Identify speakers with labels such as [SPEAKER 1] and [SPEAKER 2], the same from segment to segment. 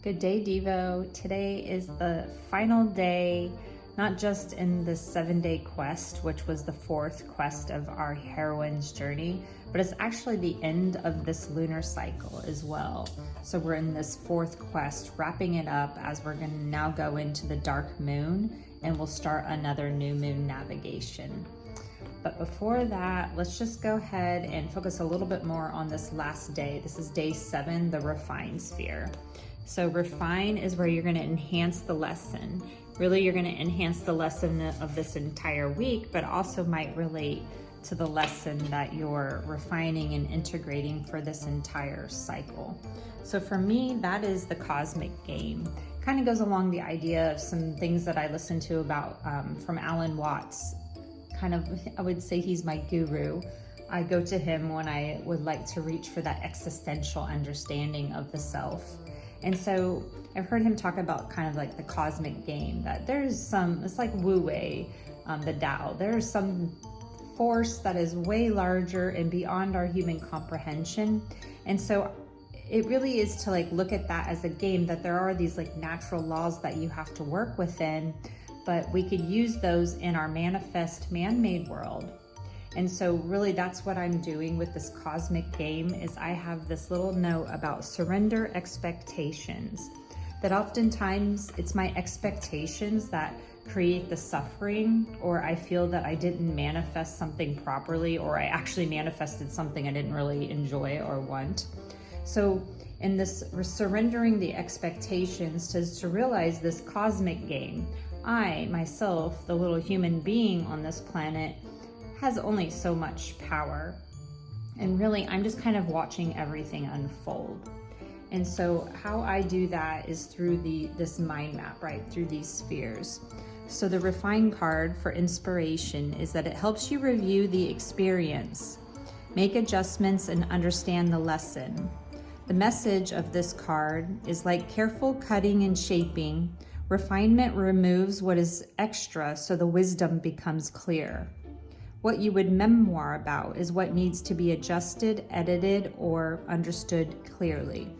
[SPEAKER 1] Good day, Devo. Today is the final day, not just in the 7-day quest, which was the 4th quest of our heroine's journey, but it's actually the end of this lunar cycle as well. So we're in this 4th quest, wrapping it up as we're going to now go into the dark moon and we'll start another new moon navigation. But before that, let's just go ahead and focus a little bit more on this last day. This is day 7, the refine sphere. So refine is where you're going to enhance the lesson. Really, you're going to enhance the lesson of this entire week, but also might relate to the lesson that you're refining and integrating for this entire cycle. So for me, that is the cosmic game. Kind of goes along the idea of some things that I listened to about from Alan Watts. I would say he's my guru. I go to him when I would like to reach for that existential understanding of the self. And so I've heard him talk about kind of like the cosmic game, that there's some, it's like Wu Wei, the Tao. There's some force that is way larger and beyond our human comprehension. And so it really is to like look at that as a game, that there are these like natural laws that you have to work within, but we could use those in our manifest man-made world. And so really that's what I'm doing with this cosmic game, is I have this little note about surrender expectations, that oftentimes it's my expectations that create the suffering, or I feel that I didn't manifest something properly, or I actually manifested something I didn't really enjoy or want. So in this surrendering the expectations, to realize this cosmic game, I, myself, the little human being on this planet, has only so much power. And really, I'm just kind of watching everything unfold. And so how I do that is through this mind map, right? Through these spheres. So the refine card for inspiration is that it helps you review the experience, make adjustments, and understand the lesson. The message of this card is like careful cutting and shaping. Refinement removes what is extra so the wisdom becomes clear. What you would memoir about is what needs to be adjusted, edited, or understood clearly.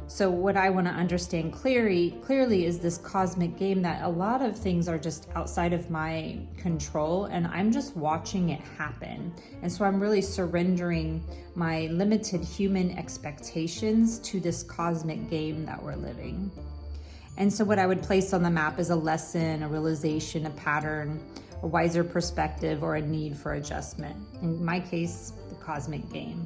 [SPEAKER 1] So what I want to understand clearly is this cosmic game, that a lot of things are just outside of my control and I'm just watching it happen. And so I'm really surrendering my limited human expectations to this cosmic game that we're living. And so what I would place on the map is a lesson, a realization, a pattern, a wiser perspective, or a need for adjustment. In my case, the cosmic game.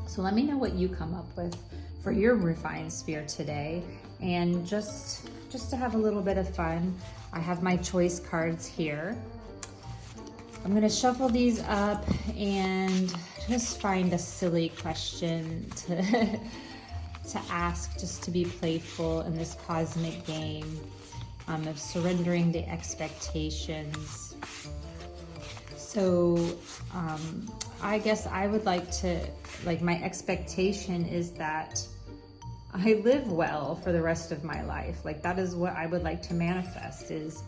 [SPEAKER 1] So let me know what you come up with for your refined sphere today. And just to have a little bit of fun, I have my choice cards here. I'm gonna shuffle these up and just find a silly question to ask, just to be playful in this cosmic game of surrendering the expectations. So I guess I would like to, my expectation is that I live well for the rest of my life. That is what I would like to manifest, is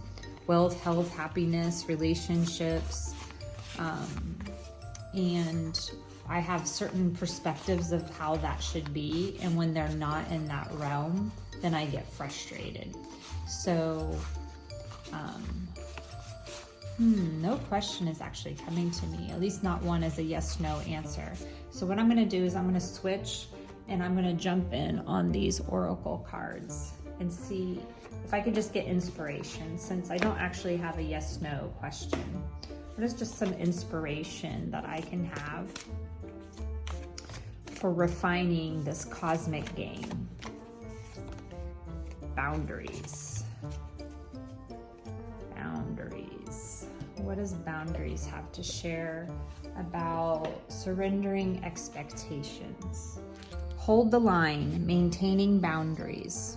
[SPEAKER 1] wealth, health, happiness, relationships, and I have certain perspectives of how that should be, and when they're not in that realm, then I get frustrated. So, no question is actually coming to me, at least not one as a yes/no answer. So what I'm gonna do is I'm gonna switch and I'm gonna jump in on these oracle cards and see if I can just get inspiration, since I don't actually have a yes/no question. What is just some inspiration that I can have for refining this cosmic game? Boundaries. What does boundaries have to share about surrendering expectations? Hold the line, maintaining boundaries.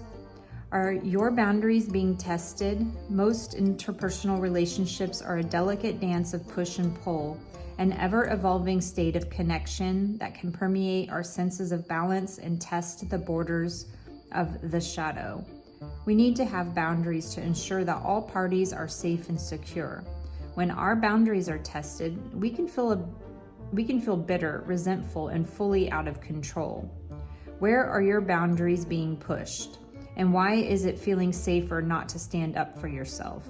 [SPEAKER 1] Are your boundaries being tested? Most interpersonal relationships are a delicate dance of push and pull, an ever-evolving state of connection that can permeate our senses of balance and test the borders of the shadow. We need to have boundaries to ensure that all parties are safe and secure. When our boundaries are tested, we can feel bitter, resentful, and fully out of control. Where are your boundaries being pushed? And why is it feeling safer not to stand up for yourself?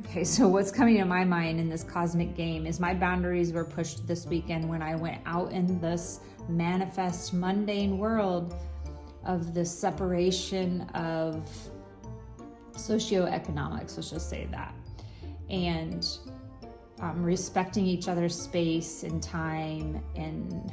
[SPEAKER 1] Okay, so what's coming to my mind in this cosmic game is my boundaries were pushed this weekend when I went out in this manifest mundane world of the separation of socioeconomics, let's just say that, and respecting each other's space and time, and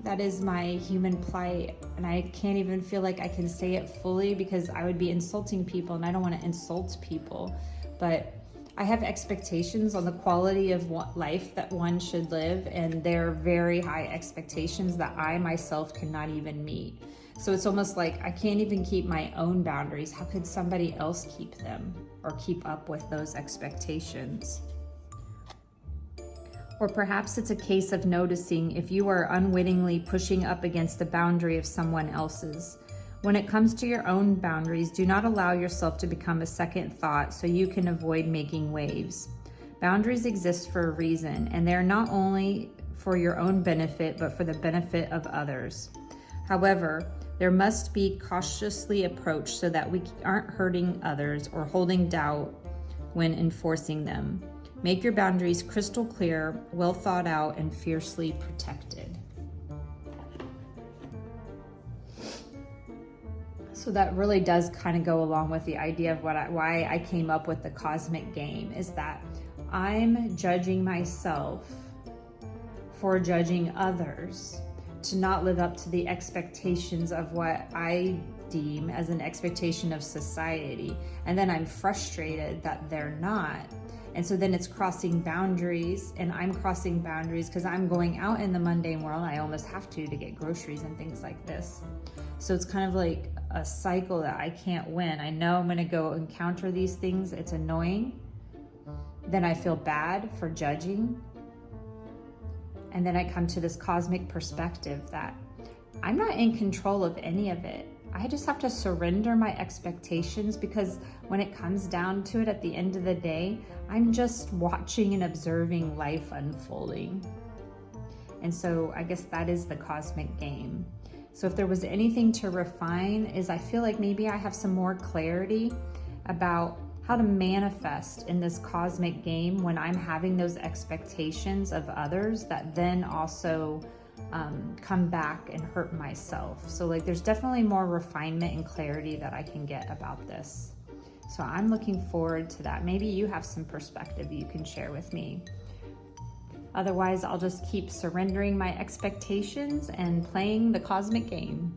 [SPEAKER 1] that is my human plight, and I can't even feel like I can say it fully because I would be insulting people, and I don't want to insult people, but I have expectations on the quality of what life that one should live, and they're very high expectations that I myself cannot even meet. So it's almost like I can't even keep my own boundaries. How could somebody else keep them or keep up with those expectations? Or perhaps it's a case of noticing if you are unwittingly pushing up against the boundary of someone else's. When it comes to your own boundaries, do not allow yourself to become a second thought so you can avoid making waves. Boundaries exist for a reason, and they're not only for your own benefit, but for the benefit of others. However, there must be cautiously approached so that we aren't hurting others or holding doubt when enforcing them. Make your boundaries crystal clear, well thought out, and fiercely protected. So that really does kind of go along with the idea of why I came up with the cosmic game, is that I'm judging myself for judging others, to not live up to the expectations of what I deem as an expectation of society. And then I'm frustrated that they're not. And so then it's crossing boundaries, and I'm crossing boundaries because I'm going out in the mundane world. I almost have to get groceries and things like this. So it's kind of like a cycle that I can't win. I know I'm going to go encounter these things. It's annoying. Then I feel bad for judging. And then I come to this cosmic perspective that I'm not in control of any of it. I just have to surrender my expectations, because when it comes down to it, at the end of the day, I'm just watching and observing life unfolding. And so I guess that is the cosmic game. So if there was anything to refine, is I feel like maybe I have some more clarity about how to manifest in this cosmic game when I'm having those expectations of others that then also come back and hurt myself. So like there's definitely more refinement and clarity that I can get about this. So I'm looking forward to that. Maybe you have some perspective you can share with me. Otherwise, I'll just keep surrendering my expectations and playing the cosmic game.